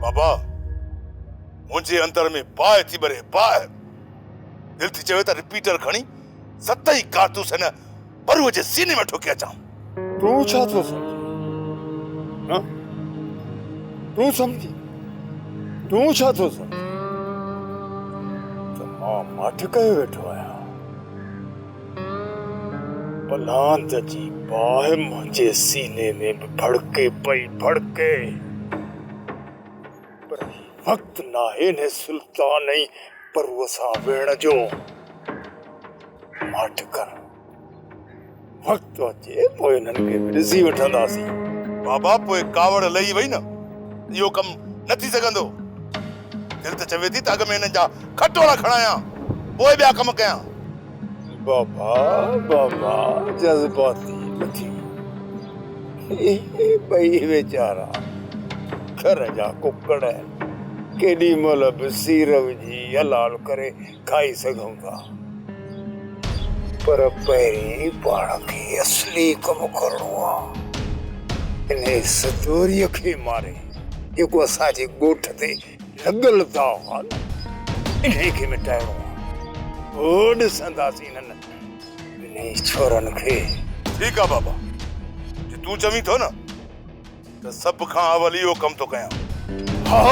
बाबा मुझे अंतर में बाहि थी बरे बाहि दिल थी चवे त रिपीटर खणी 7 ही कारतूस न परुअ जे सीने में ठोके अचां। तू छा थो समझी? हां तू समझी? तू छा थो समझी? तो मां मठ कयो वेठो आहियां। पलांद जी बाहि मुंहिंजे सीने में भड़के पई भड़के, पर वक्त नाहे ने सुल्तान ई परुअ सां वेहण जो। मठ कर वक्त अचे पोइ हिननि खे बि ॾिसी वठंदासीं। बाबा पोइ कावड़ लही वई न इहो कम न थी सघंदो। दिल त चवे थी त अॻ में हिननि जा खटोला खणायां पोइ ॿिया कम कयां। बाबा बाबा जज़्बाती न थी। ॿई वीचारा घर जा कुकड़ केॾी महिल बि सीर विझी हलाल करे खाई सघूं था, पर पहिरीं पाण खे असली कमु करणो आहे। इन सतोरीअ खे मारे जेको असांजे ॻोठ ते लॻल दाव आहे न, इन खे मिटाइणो आहे। पोइ ॾिसंदासीं हिननि ॿिन्ही छोरनि खे। ठीकु आहे बाबा, जे तूं चवीं थो न त सभ खां अवल इहो कमु थो कयां। हा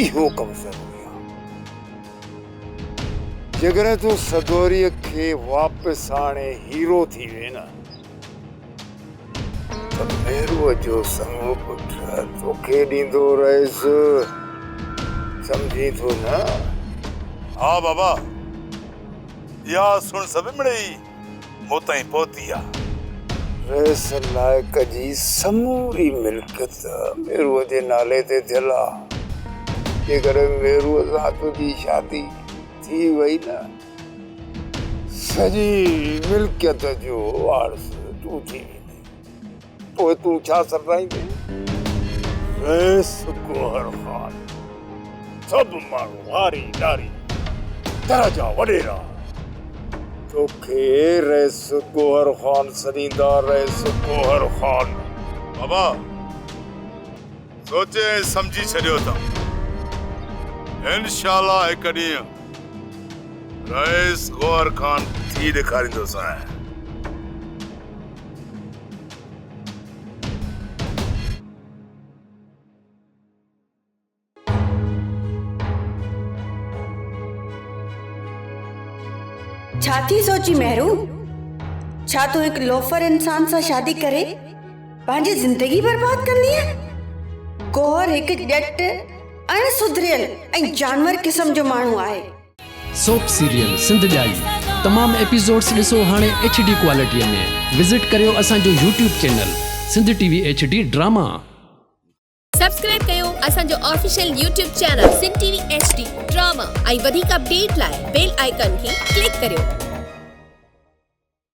इहो कमु ज़रूरी आहे। जेकॾहिं तूं सदोरीअ खे वापसि आणे हीरो थी वे न, त मेरुअ जो संग पुटु तोखे ॾींदो रहियसि। सम्झी थो न? हा बाबा, इहा सुण सभु मिड़ेई मूं ताईं पहुती आहे। रहिस लाइक़ जी समूरी मिल्कियत मेरुअ जे नाले ते थियल आहे। जेकॾहिं मेरुअ सां तुंहिंजी शादी थी वई न, सॼी मिल्कियत जो वारिस तूं थी वेंदे। पोइ तूं छा सराईंदे? रहिस गोहर ख़ान। सभु माण्हू हारी ॾारी दरजा वॾेरा तोखे रहिस गोहर ख़ान सॾींदा। रहिस गोहर ख़ान। बाबा सोचे सम्झी छॾियो अथमि। इंशाअल्लाह हिकु ॾींहुं रईस गोहर ख़ान थी ॾेखारींदोसांइ। छा थी सोची मेहरू? छा तूं हिकु लोफर इंसान सां शादी करे पंहिंजी ज़िंदगी बर्बाद करनी है? गोहर हिकु ॼट अणसुधरियल ऐं जानवर क़िस्म जो माण्हू आहे। सोप सीरियल सिंध ॼाई तमाम एपिसोड्स ॾिसो हाणे HD क्वालिटीअ में। विज़िट करियो असांजो YouTube channel Sindh TV HD drama. Subscribe कयो असांजो official YouTube channel Sindh TV HD drama ऐं वधीक अपडेट लाइ बेल आइकन खे क्लिक करियो।